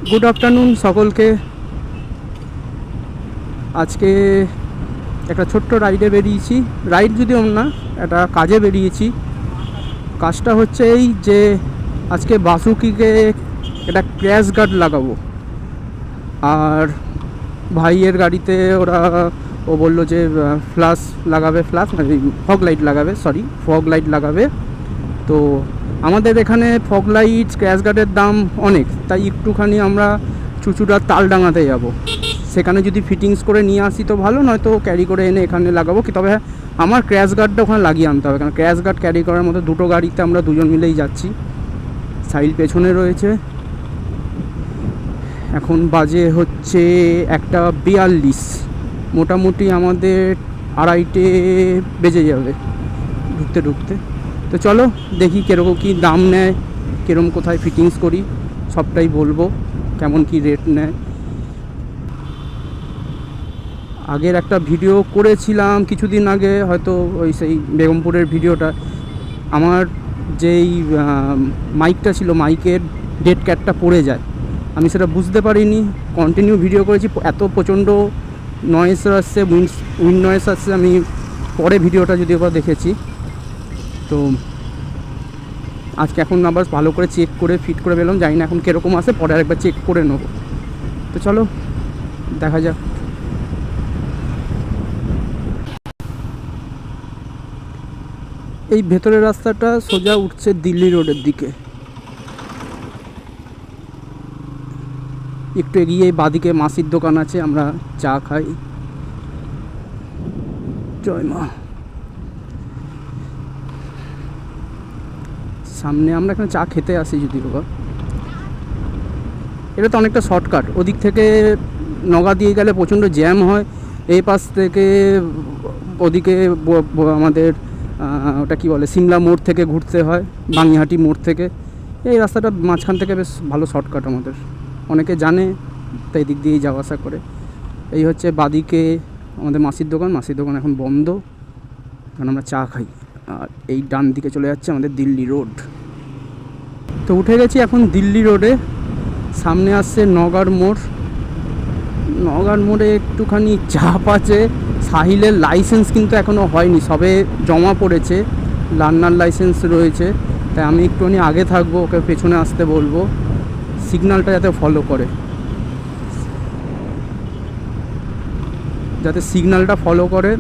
Good afternoon সকলকে। আজকে একটা ছোট্ট রাইডে বেরিয়েছি, রাইড যদিও না, একটা কাজে বেরিয়েছি। কাজটা হচ্ছে এই যে আজকে বাসুকিকে একটা ক্র্যাশ গার্ড লাগাবো। আর ভাইয়ের গাড়িতে ও বললো যে ফ্ল্যাশ লাগাবে, ফ্ল্যাশ মানে ফগ লাইট লাগাবে, ফগ লাইট লাগাবে। তো আমাদের এখানে ফগ লাইট ক্র্যাশ গার্ডের দাম অনেক, তাই একটুখানি আমরা চুচুড়ার তালডাঙাতে যাব। সেখানে যদি ফিটিংস করে নিয়ে আসি তো ভালো, নয়তো ক্যারি করে এনে এখানে লাগাবো কি। তবে আমার ক্র্যাশ গার্ডটা ওখানে লাগিয়ে আনতে হবে, কারণ ক্র্যাশ গার্ড ক্যারি করার মতো দুটো গাড়িতে আমরা দুজন মিলেই যাচ্ছি। সাইল পেছনে রয়েছে। এখন বাজে হচ্ছে 1:42, মোটামুটি আমাদের 2:30 বেজে যাবে ঢুকতে ঢুকতে। তো চলো দেখি কীরকম কী দাম নেয়, কীরকম কোথায় ফিটিংস করি, সবটাই বলবো কেমন কি রেট নেয়। আগের একটা ভিডিও করেছিলাম কিছুদিন আগে, হয়তো ওই সেই বেগমপুরের ভিডিওটা। আমার যেই মাইকটা ছিল, মাইকের ডেড ক্যাটটা পড়ে যায়, আমি সেটা বুঝতে পারিনি। কন্টিনিউ ভিডিও করেছি, এত প্রচণ্ড নয়েজ আসছে, উইন্ড নয়েজ আসছে। আমি পরে ভিডিওটা যদিও বা দেখেছি। তো আজকে এখন আবার ভালো করে চেক করে ফিট করে পেলাম, জানি না এখন কীরকম আসে, পরে আরেকবার চেক করে নেবো। তো চলো দেখা যাক। এই ভেতরের রাস্তাটা সোজা উঠছে দিল্লি রোডের দিকে। একটু এগিয়ে বাদিকে মাসির দোকান আছে, আমরা চা খাই। জয় মা। সামনে আমরা এখানে চা খেতে আসি যদি বাবা। এটা তো অনেকটা শর্টকাট, ওদিক থেকে নগা দিয়ে গেলে প্রচণ্ড জ্যাম হয়। এই পাশ থেকে ওদিকে আমাদের ওটা কি বলে, সিমলা মোড় থেকে ঘুরতে হয়, বাঙিহাটি মোড় থেকে। এই রাস্তাটা মাঝখান থেকে বেশ ভালো শর্টকাট, আমাদের অনেকে জানে, তাই দিক দিয়েই যাওয়া আসা করে। এই হচ্ছে বাদিকে আমাদের মাসির দোকান এখন বন্ধ, কারণ আমরা চা খাই। আর এই ডান দিকে চলে যাচ্ছে আমাদের দিল্লি রোড। তো উঠে গেছি এখন দিল্লি রোডে। সামনে আসছে নগার মোড়। নগার মোড়ে একটুখানি চাপ আছে। সাহিলের লাইসেন্স কিন্তু এখনও হয়নি, সবে জমা পড়েছে, লার্নার লাইসেন্স রয়েছে। তাই আমি একটুখানি আগে থাকবো, ওকে পেছনে আসতে বলবো, সিগন্যালটা যাতে ফলো করে, যাতে সিগন্যালটা ফলো করে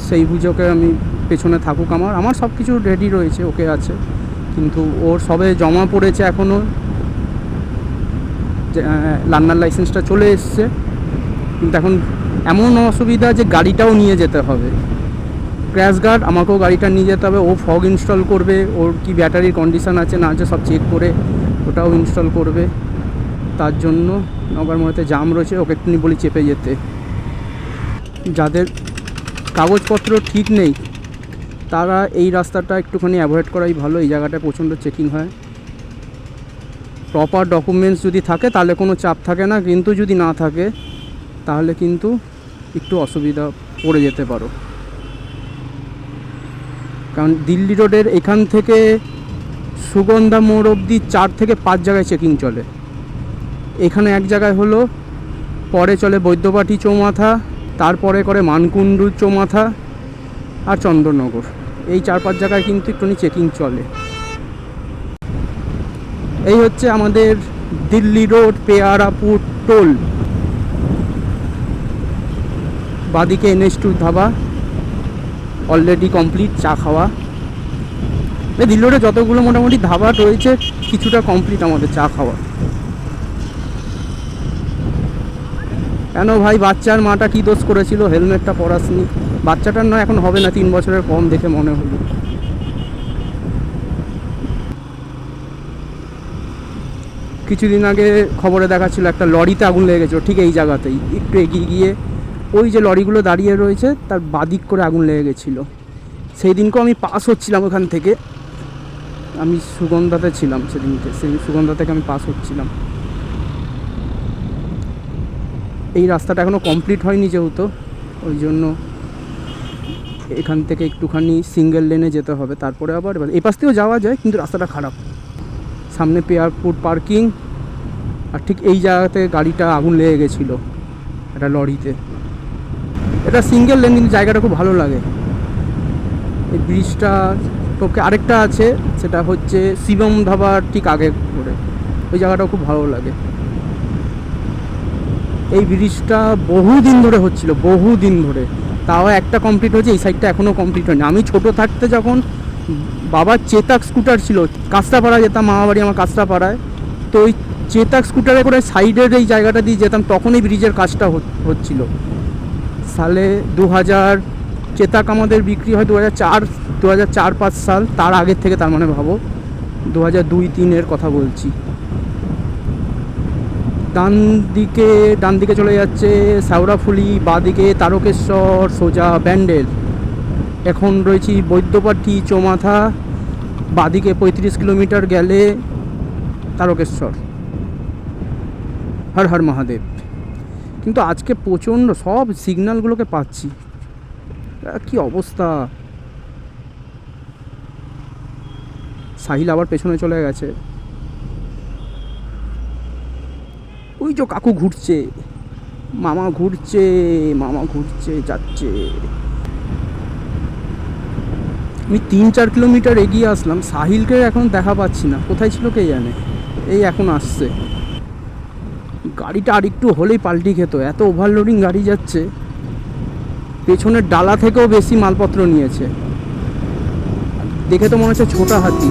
সেই বুঝে ওকে আমি পেছনে থাকুক। আমার সব কিছু রেডি রয়েছে, ওকে আছে, কিন্তু ওর সবে জমা পড়েছে, এখনও লার্নার লাইসেন্সটা চলে এসছে। কিন্তু এখন এমন অসুবিধা যে গাড়িটাও নিয়ে যেতে হবে, ক্র্যাশ গার্ড আমাকেও গাড়িটা নিয়ে যেতে হবে। ও ফগ ইনস্টল করবে, ওর কি ব্যাটারির কন্ডিশান আছে না আছে সব চেক করে ওটাও ইনস্টল করবে। তার জন্য নগর মোড়েতে জাম রয়েছে, ওকে একটুনি বলি চেপে যেতে। যাদের কাগজপত্র ঠিক নেই তারা এই রাস্তাটা একটুখানি অ্যাভয়েড করাই ভালো। এই জায়গাটায় প্রচণ্ড চেকিং হয়। প্রপার ডকুমেন্টস যদি থাকে তাহলে কোনো চাপ থাকে না, কিন্তু যদি না থাকে তাহলে কিন্তু একটু অসুবিধা পড়ে যেতে পারো। কারণ দিল্লি রোডের এখান থেকে সুগন্ধা মোড় অবধি 4 থেকে 5 জায়গায় চেকিং চলে। এখানে এক জায়গায় হলো, পরে চলে বৈদ্যবাটি চৌমাথা, তারপরে করে মানকুণ্ডু চৌমাথা আর চন্দননগর। এই 4-5 জায়গায় কিন্তু একটুখানি চেকিং চলে। এই হচ্ছে আমাদের দিল্লি রোড পেয়ারাপুর টোল। বাদিকে NH2 ধাবা অলরেডি কমপ্লিট চা খাওয়া। এই দিল্লি রোডে যতগুলো মোটামুটি ধাবা রয়েছে কিছুটা কমপ্লিট আমাদের চা খাওয়া। কেন ভাই, বাচ্চার মাটা কী দোষ করেছিল, হেলমেটটা পরাসনি? বাচ্চাটার নয়, এখন হবে না, 3 বছরের কম দেখে মনে হলো। কিছুদিন আগে খবরে দেখাচ্ছিল একটা লরিতে আগুন লেগে গেছিলো, ঠিক এই জায়গাতেই, একটু এগিয়ে গিয়ে ওই যে লরিগুলো দাঁড়িয়ে রয়েছে তার বাদিক করে আগুন লেগে গেছিলো। সেই দিনকেও আমি পাস হচ্ছিলাম ওখান থেকে, আমি সুগন্ধাতে ছিলাম সেদিনকে, সেই সুগন্ধা থেকে আমি পাস হচ্ছিলাম। এই রাস্তাটা এখনও কমপ্লিট হয়নি যেহেতু, ওই জন্য এখান থেকে একটুখানি সিঙ্গেল লেনে যেতে হবে, তারপরে আবার এই পাশ থেকেও যাওয়া যায়, কিন্তু রাস্তাটা খারাপ। সামনে পেয়ারপুর পার্কিং, আর ঠিক এই জায়গাতে গাড়িটা আগুন লেগে গেছিলো একটা লরিতে। এটা সিঙ্গেল লেন, কিন্তু জায়গাটা খুব ভালো লাগে। এই ব্রিজটা তোকে আরেকটা আছে, সেটা হচ্ছে শিবম ধাবার ঠিক আগে করে, ওই জায়গাটাও খুব ভালো লাগে। এই ব্রিজটা বহুদিন ধরে হচ্ছিল, বহুদিন ধরে, তাও একটা কমপ্লিট হয়েছে, এই সাইডটা এখনও কমপ্লিট হয়নি। আমি ছোট থাকতে যখন বাবার চেতাক স্কুটার ছিল, কাঁচরাপাড়া যেতাম, মামাবাড়ি আমার কাঁচরাপাড়ায়, তো ওই চেতাক স্কুটারে করে সাইডের এই জায়গাটা দিয়ে যেতাম, তখন এই ব্রিজের কাজটা হচ্ছিল। সালে 2000, চেতাক আমাদের বিক্রি হয় 2004-5 সাল, তার আগের থেকে, তার মানে ভাবো 2002-3 কথা বলছি। ডান দিকে চলে যাচ্ছে শেওড়াফুলি, বাঁদিকে তারকেশ্বর, সোজা ব্যান্ডেল। এখন রয়েছি বৈদ্যবাটি চৌমাথা, বাঁদিকে 35 কিলোমিটার গেলে তারকেশ্বর। হর হর মহাদেব। কিন্তু আজকে প্রচণ্ড সব সিগন্যালগুলোকে পাচ্ছি, কি অবস্থা। সাহিল আবার পেছনে চলে গেছে, ওই যে কাকু ঘুরছে, মামা ঘুরছে যাচ্ছে। আমি 3-4 কিলোমিটার এগিয়ে আসলাম, সাহিলকে এখন দেখা পাচ্ছি না, কোথায় ছিল কে জানে। এই এখন আসছে, গাড়িটা আর একটু হলেই পাল্টি খেত, এত ওভারলোডিং গাড়ি যাচ্ছে। পেছনের ডালা থেকেও বেশি মালপত্র নিয়েছে, দেখে তো মনে হচ্ছে ছোটা হাতি।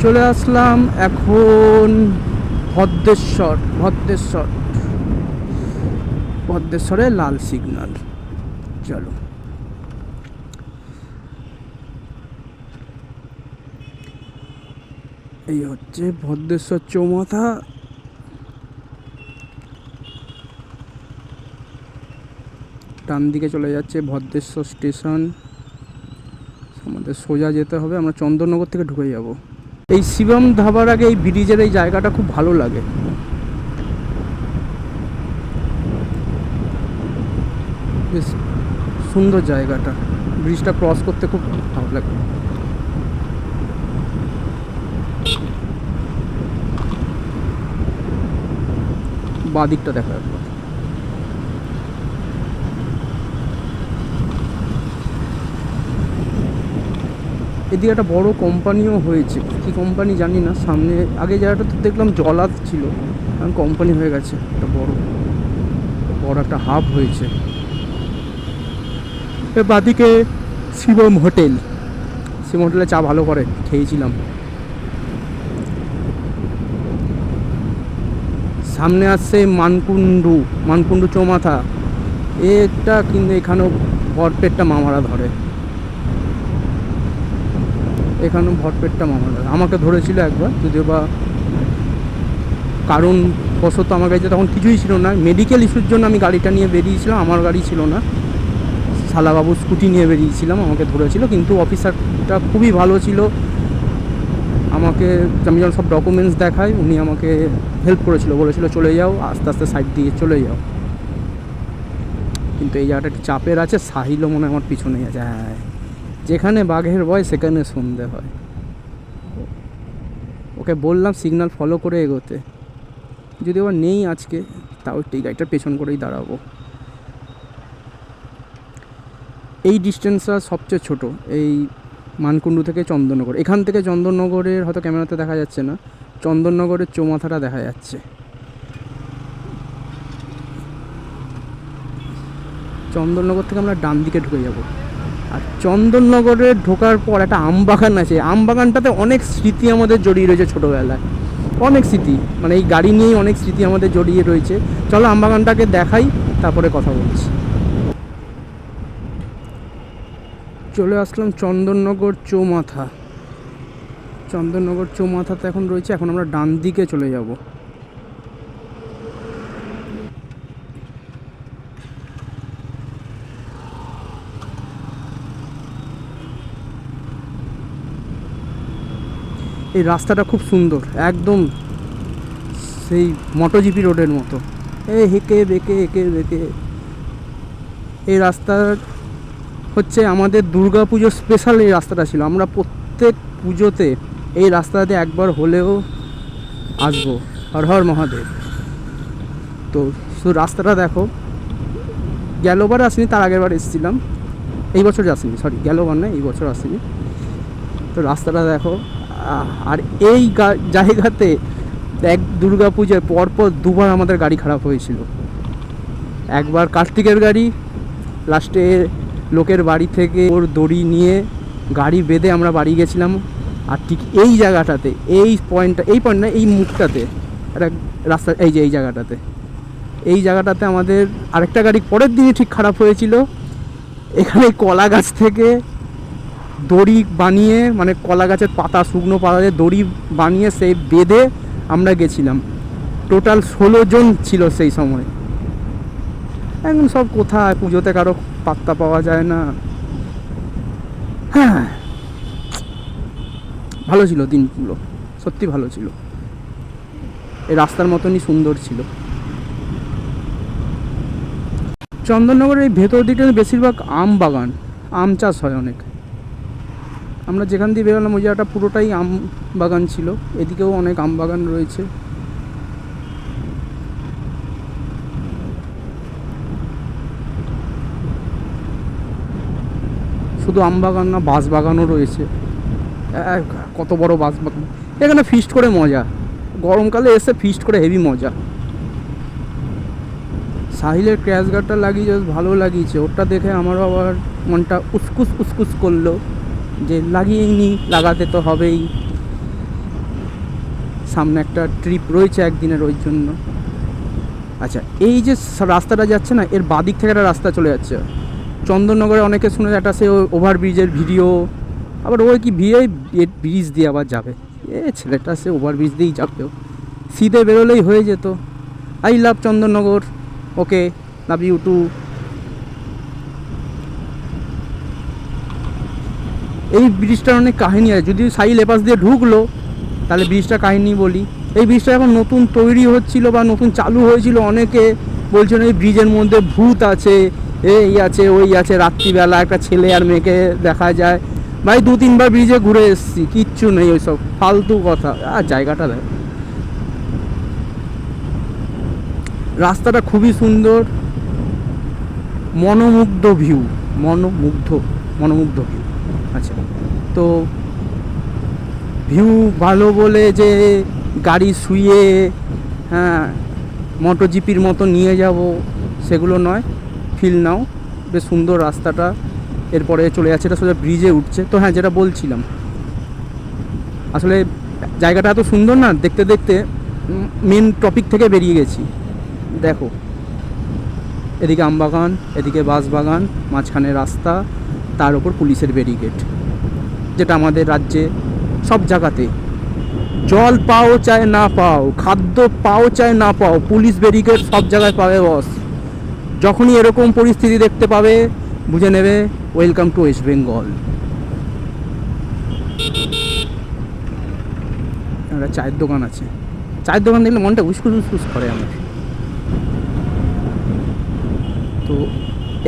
চলে আসলাম এখন ভদ্রেশ্বরে লাল সিগন্যাল। চলো, এই হচ্ছে ভদ্রেশ্বর চৌমাথা। ডান দিকে চলে যাচ্ছে ভদ্রেশ্বর স্টেশন, আমাদের সোজা যেতে হবে, আমরা চন্দননগর থেকে ঢুকে যাব। এই শিবম ধাবার আগে এই ব্রিজের এই জায়গাটা খুব ভালো লাগে, বেশ সুন্দর জায়গাটা, ব্রিজটা ক্রস করতে খুব ভালো লাগে। বাঁ দিকটা দেখা যাবে, এদিকে একটা বড় কোম্পানিও হয়েছে, কি কোম্পানি জানি না। সামনে আগে জায়গাটা দেখলাম জলাদ ছিল, এখন কোম্পানি হয়ে গেছে, একটা বড় একটা হাব হয়েছে। বাদিকে শিবম হোটেলে চা ভালো করে, খেয়েছিলাম। সামনে আসছে মানকুণ্ডু চৌমাথা, এটা কিন্তু এখানেও ভরপেটটা মামারা ধরে, এখানেও ভরপেটটা মামারা আমাকে ধরেছিল একবার, যদিও বা কারণ বশত আমার কাছে তখন কিছুই ছিল না, মেডিকেল ইস্যুর জন্য আমি গাড়িটা নিয়ে বেরিয়েছিলাম, আমার গাড়ি ছিল না, শালাবাবু স্কুটি নিয়ে বেরিয়েছিলাম, আমাকে ধরেছিল। কিন্তু অফিসারটা খুবই ভালো ছিল, আমাকে আমি যখন সব ডকুমেন্টস দেখাই উনি আমাকে হেল্প করেছিল, বলেছিল চলে যাও, আস্তে আস্তে সাইড দিয়ে চলে যাও। কিন্তু এই জায়গাটা একটু চাপের আছে, সাহিলও মনে আমার পিছনে আছে। হ্যাঁ, যেখানে বাঘের ভয় সেখানে সন্ধে হয়, ওকে বললাম সিগন্যাল ফলো করে এগোতে, যদি আবার নেই আজকে, তাও এই গাড়িটার পেছন করেই দাঁড়াবো। এই ডিস্টেন্সটা সবচেয়ে ছোট, এই মানকুণ্ডু থেকে চন্দননগর। এখান থেকে চন্দননগরের হয়তো ক্যামেরাতে দেখা যাচ্ছে না, চন্দননগরের চৌমাথাটা দেখা যাচ্ছে। চন্দননগর থেকে আমরা ডান দিকে ঢুকে যাব, আর চন্দননগরে ঢোকার পর একটা আমবাগান আছে, আমবাগানটাতে অনেক স্মৃতি আমাদের জড়িয়ে রয়েছে ছোটোবেলায়, অনেক স্মৃতি, মানে এই গাড়ি নিয়েই অনেক স্মৃতি আমাদের জড়িয়ে রয়েছে। চলো আমবাগানটাকে দেখাই, তারপরে কথা বলছি। চলে আসলাম চন্দননগর চৌমাথা। চন্দননগর চৌমাথাতে এখন রয়েছে, এখন আমরা ডান দিকে চলে যাব। এই রাস্তাটা খুব সুন্দর, একদম সেই মটোজিপি রোডের মতো, হেঁকে বেঁকে এঁকে বেঁকে। এই রাস্তা হচ্ছে আমাদের দুর্গা পুজোর স্পেশাল এই রাস্তাটা ছিল। আমরা প্রত্যেক পুজোতে এই রাস্তাতে একবার হলেও আসবো। হর হর মহাদেব। তো শুধু রাস্তাটা দেখো, গেলোবার আসিনি, তার আগের বার এসেছিলাম, এই বছর আসিনি, সরি গেলোবার না, এই বছর আসিনি। তো রাস্তাটা দেখো। আর এই জায়গাতে এক দুর্গা পুজোয় পরপর দুবার আমাদের গাড়ি খারাপ হয়েছিল। একবার কার্তিকের গাড়ি, লাস্টে লোকের বাড়ি থেকে ওর দড়ি নিয়ে গাড়ি বেঁধে আমরা বাড়ি গেছিলাম। আর ঠিক এই জায়গাটাতে, এই পয়েন্ট না, এই মুখটাতে একটা রাস্তা, এই যে এই জায়গাটাতে আমাদের আরেকটা গাড়ি পরের দিনই ঠিক খারাপ হয়েছিল। এখানে কলা গাছ থেকে দড়ি বানিয়ে, মানে কলা গাছের পাতা, শুকনো পাতাতে দড়ি বানিয়ে সেই বেঁধে আমরা গেছিলাম। টোটাল 16 জন ছিল সেই সময়। এখন সব কোথায়, পুজোতে কারো পাত্তা পাওয়া যায় না। হ্যাঁ, ভালো ছিল দিনগুলো, সত্যি ভালো ছিল। এই রাস্তার মতনই সুন্দর ছিল। চন্দননগরের এই ভেতর দিকটা বেশিরভাগ আম বাগান, আম চাষ হয় অনেক। আমরা যেখান দিয়ে বেরোলাম ওই জায়গাটা পুরোটাই আম বাগান ছিল। এদিকেও অনেক আম বাগান রয়েছে। শুধু আম বাগান না, বাঁশ বাগানও রয়েছে, কত বড় বাঁশ বাগান। এখানে ফিস্ট করে মজা, গরমকালে এসে ফিস্ট করে হেভি মজা। সাহিলের ক্র্যাশ গার্ডটা লাগিয়েছে, ভালো লাগিয়েছে। ওটা দেখে আমারও আবার মনটা উসকুস করলো যে লাগিয়েই নি, লাগাতে তো হবেই। সামনে একটা ট্রিপ রয়েছে একদিনের, ওই জন্য। আচ্ছা, এই যে রাস্তাটা যাচ্ছে না, এর বাদিক থেকে একটা রাস্তা চলে যাচ্ছে চন্দননগরে। অনেকে শুনে একটা সে ওভারব্রিজের ভিডিও, আবার ওই কি ব্রিজ দিয়ে আবার যাবে, ছেলেটা সে ওভারব্রিজ দিয়েই যাবে, সিধে বেরোলেই হয়ে যেত। I love Chandannagar, okay, love you too. এই ব্রিজটার অনেক কাহিনী আছে। যদি সাইল এপাশ দিয়ে ঢুকলো তাহলে ব্রিজটা কাহিনী বলি। এই ব্রিজটা এখন নতুন তৈরি হচ্ছিল বা নতুন চালু হয়েছিল। অনেকে বলছেন এই ব্রিজের মধ্যে ভূত আছে, এই আছে ওই আছে, রাত্রিবেলা একটা ছেলে আর মেয়েকে দেখা যায়। ভাই 2-3 বার ব্রিজে ঘুরে এসেছি, কিচ্ছু নেই ওইসব ফালতু কথা। আর জায়গাটা দেখ, রাস্তাটা খুবই সুন্দর, মনোমুগ্ধ ভিউ, মনোমুগ্ধ ভিউ। আচ্ছা, তো ভিউ ভালো বলে যে গাড়ি শুয়ে, হ্যাঁ, মোটোজিপির মতো নিয়ে যাব সেগুলো নয়, ফিল নাও। বেশ সুন্দর রাস্তাটা। এরপরে চলে যাচ্ছে, এটা সোজা ব্রিজে উঠছে। তো হ্যাঁ, যেটা বলছিলাম, আসলে জায়গাটা এত সুন্দর না, দেখতে দেখতে মেন টপিক থেকে বেরিয়ে গেছি। দেখো, এদিকে আমবাগান, এদিকে বাঁশ বাগান, মাঝখানে রাস্তা, তার ওপর পুলিশের ব্যারিকেড, যেটা আমাদের রাজ্যে সব জায়গাতে, জল পাও চায় না পাও, খাদ্য পাও চায় না পাও, পুলিশ ব্যারিকেড সব জায়গায় পাবে বস। যখনই এরকম পরিস্থিতি দেখতে পাবে বুঝে নেবে ওয়েলকাম টু ওয়েস্ট বেঙ্গল। একটা চায়ের দোকান আছে, চায়ের দোকান দেখলে মনটা উসকুস করে আমার। তো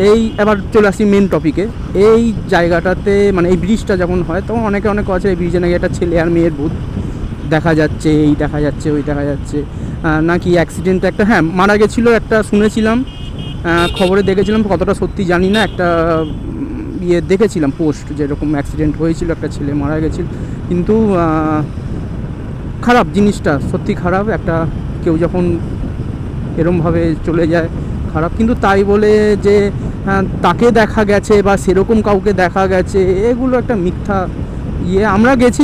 এই এবার চলে আসি মেন টপিকে। এই জায়গাটাতে মানে এই ব্রিজটা যখন হয় তখন অনেকে আছে এই ব্রিজে নাকি একটা ছেলে আর মেয়ের ভূত দেখা যাচ্ছে, এই দেখা যাচ্ছে, ওই দেখা যাচ্ছে, নাকি অ্যাক্সিডেন্টে একটা, হ্যাঁ, মারা গেছিলো একটা, শুনেছিলাম, খবরে দেখেছিলাম, কতটা সত্যি জানি না। একটা দেখেছিলাম পোস্ট, যেরকম অ্যাক্সিডেন্ট হয়েছিল, একটা ছেলে মারা গেছিল। কিন্তু খারাপ জিনিসটা, সত্যি খারাপ। একটা কেউ যখন এরমভাবে চলে যায় খারাপ। কিন্তু তাই বলে যে তাকে দেখা গেছে বা সেরকম কাউকে দেখা গেছে, এগুলো একটা মিথ্যা ইয়ে। আমরা গেছি,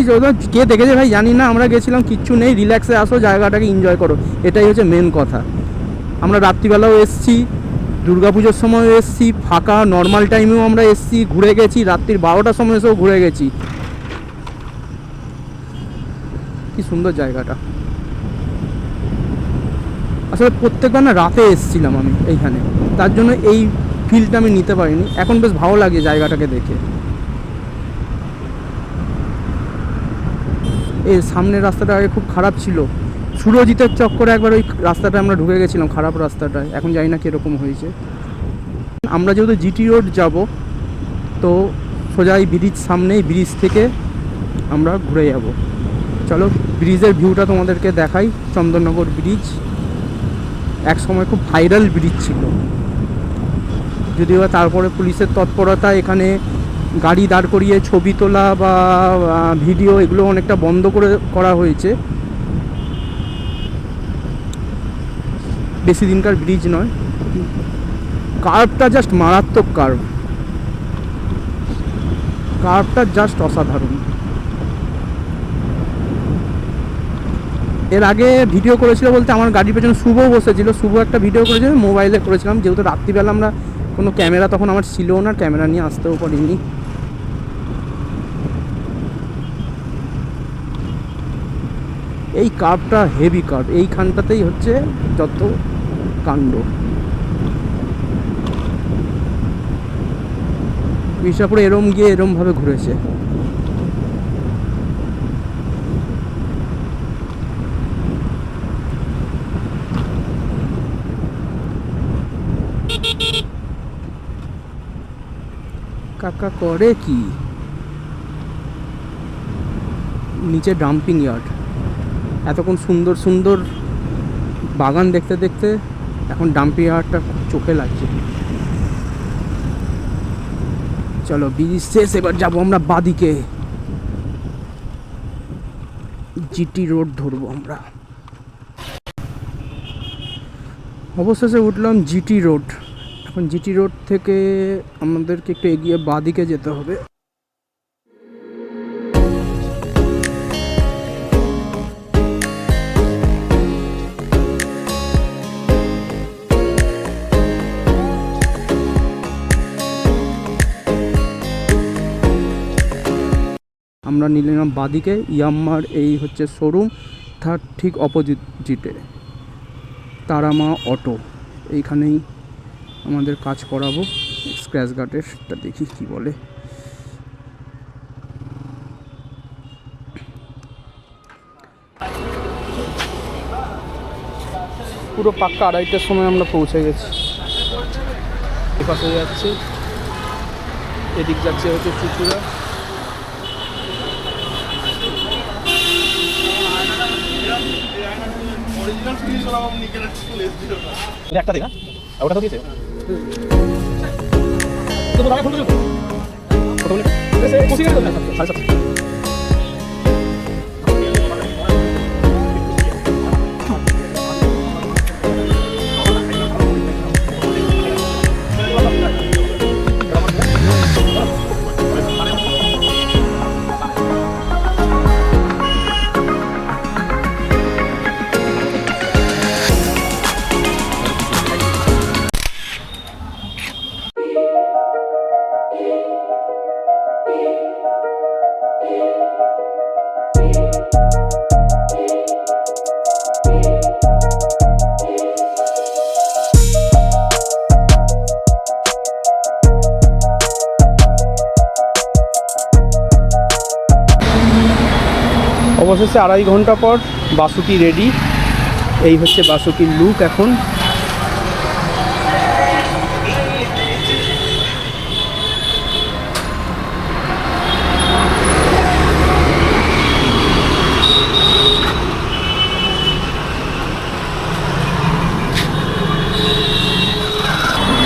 কে দেখেছে ভাই জানি না, আমরা গেছিলাম কিচ্ছু নেই, রিল্যাক্সে আসো, জায়গাটাকে এনজয় করো, এটাই হচ্ছে মেন কথা। আমরা রাত্রিবেলাও এসছি, দুর্গাপুজোর সময়ও এসছি, ফাঁকা নর্মাল টাইমেও আমরা এসছি, ঘুরে গেছি, রাত্রির 12টার সময় এসেও ঘুরে গেছি। কি সুন্দর জায়গাটা। আসলে প্রত্যেকবার না রাতে এসেছিলাম আমি এইখানে, তার জন্য এই ফিলটা আমি নিতে পারিনি। এখন বেশ ভালো লাগে জায়গাটাকে দেখে। এই সামনের রাস্তাটা আগে খুব খারাপ ছিল, সুরজিতের চক্করে একবার ওই রাস্তাটা আমরা ঢুকে গেছিলাম, খারাপ রাস্তাটায়। এখন জানি না কীরকম হয়েছে। আমরা যেহেতু জিটি রোড যাব, তো সোজা এই ব্রিজ সামনেই, ব্রিজ থেকে আমরা ঘুরে যাব। চলো ব্রিজের ভিউটা তোমাদেরকে দেখাই। চন্দননগর ব্রিজ এক সময় খুব ভাইরাল ব্রিজ ছিল, যদিও তারপরে পুলিশের তৎপরতা এখানে গাড়ি দাঁড় করিয়ে ছবি তোলা বা ভিডিও এগুলো অনেকটা বন্ধ করা হয়েছে। বেশি দিনকার ব্রিজ নয়। কার্ভটা জাস্ট মারাত্মক কার্ভটা জাস্ট অসাধারণ। এর আগে ভিডিও করেছিল বলতে আমার গাড়ির পেছনে শুভ বসেছিল, শুভ একটা ভিডিও করেছিল, মোবাইলে করেছিলাম, যেহেতু রাত্রিবেলা আমরা কোনো ক্যামেরা তখন আমার ছিল না, ক্যামেরা নিয়ে আসতেও পারিনি। এই কার্ভটা হেভি কার্ভ, এইখানটাতেই হচ্ছে যত কাণ্ড। মির্জাপুরে এরম গিয়ে এরমভাবে ঘুরেছে। কাকা করে কি? নিচে ডাম্পিং ইয়ার্ড। এতক্ষণ সুন্দর সুন্দর বাগান দেখতে দেখতে এখন ডাম্পিং ইয়ার্ডটা খুব চোখে লাগছে। চলো ব্রিজ শেষ, এবার যাবো আমরা বাদিকে, জিটি রোড ধরবো আমরা। অবশেষে উঠলাম জিটি রোড। এখন জিটি রোড থেকে আমাদেরকে একটু এগিয়ে বাদিকে যেতে হবে। আমরা নিলাম বাদিকে, ইয়াম্মার এই হচ্ছে শোরুম, তার ঠিক অপোজিটে তারামা অটো। এইখানেই আমাদের কাজ করাবো স্ক্র্যাচ গার্ডেরটা, দেখি কি বলে। পুরো পাক্কা 2:30টার সময় আমরা পৌঁছে গেছি। এপাশে যাচ্ছে, এদিক যাচ্ছে হচ্ছে চুচুড়া। একটা দিন ওটা তো দিয়েছে অবশেষে 2.5 ঘন্টা পর বাসুকি রেডি। এই হচ্ছে বাসুকির লুক এখন।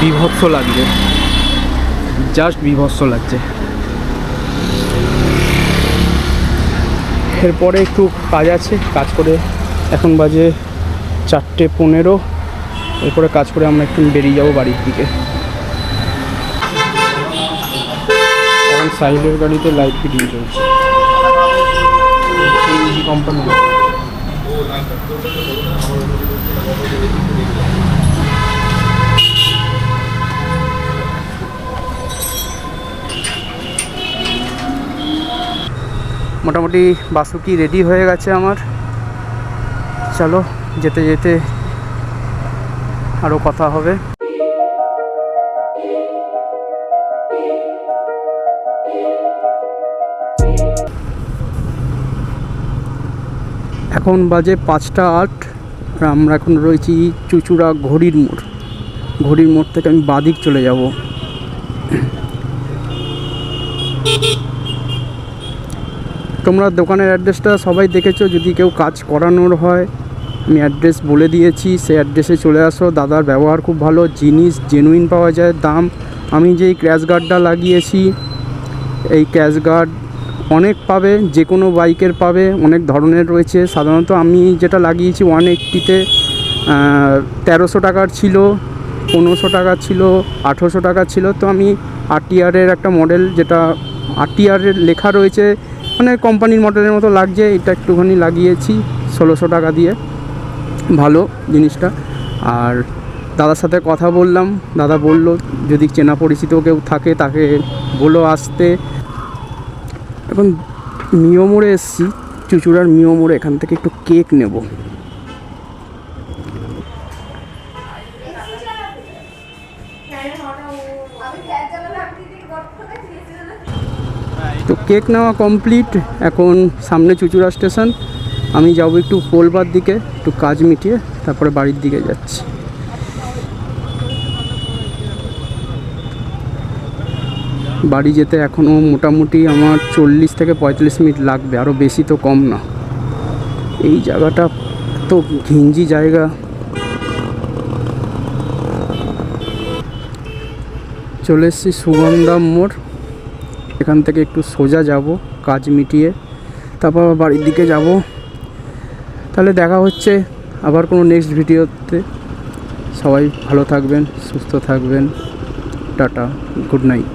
বিভৎস লাগছে, জাস্ট বিভৎস লাগছে। এরপরে একটু কাজ আছে, কাজ করে এখন বাজে 4:15। এরপরে কাজ করে আমরা একটু বেরিয়ে যাবো বাড়ির দিকে। সাইডের গাড়িতে লাইট ফিটিং চলছে কোম্পানি। মোটামুটি বাসুকি রেডি হয়ে গেছে আমার। চলো যেতে যেতে আরও কথা হবে। এখন বাজে 5টা 8 আর আমরা এখন রয়েছি চুচুড়া ঘড়ির মোড়। ঘড়ির মোড় থেকে আমি বাদিক চলে যাব। তোমরা দোকানের অ্যাড্রেসটা সবাই দেখেছো, যদি কেউ কাজ করানোর হয় আমি অ্যাড্রেস বলে দিয়েছি, সেই অ্যাড্রেসে চলে আসো। দাদার ব্যবহার খুব ভালো, জিনিস জেনুইন পাওয়া যায়। দাম, আমি যেই ক্র্যাশ গার্ডটা লাগিয়েছি, এই ক্র্যাশ গার্ড অনেক পাবে, যে কোনো বাইকের পাবে, অনেক ধরনের রয়েছে। সাধারণত আমি যেটা লাগিয়েছি 180-তে 1300 টাকার ছিল, 1500 টাকার ছিল, 1800 টাকার ছিল। তো আমি RTR-এর একটা মডেল, যেটা RTR-এর লেখা রয়েছে, মানে কোম্পানির মডেলের মতো লাগছে, এটা একটুখানি লাগিয়েছি 1600 টাকা দিয়ে। ভালো জিনিসটা। আর দাদার সাথে কথা বললাম, দাদা বলল যদি চেনা পরিচিত কেউ থাকে তাকে বলো আসতে। এখন মিও মোড়ে এসেছি, চুচুড়ার মিও মোড়ে। এখান থেকে একটু কেক নেব। তো কেক নেওয়া কমপ্লিট। এখন সামনে চুচুড়া স্টেশন, আমি যাব একটু পোলবার দিকে, একটু কাজ মিটিয়ে তারপরে বাড়ির দিকে যাচ্ছি। বাড়ি যেতে এখনও মোটামুটি আমার 40 থেকে 45 মিনিট লাগবে, আরও বেশি তো কম না। এই জায়গাটা তো ঘিঞ্জি জায়গা। চলে এসেছি সুগন্ধা মোড়। এখান থেকে একটু সোজা যাব কাজ মিটিয়ে, তারপর বাড়ির দিকে যাব। তাহলে দেখা হচ্ছে আবার কোনো নেক্সট ভিডিওতে। সবাই ভালো থাকবেন, সুস্থ থাকবেন। Tata, good night.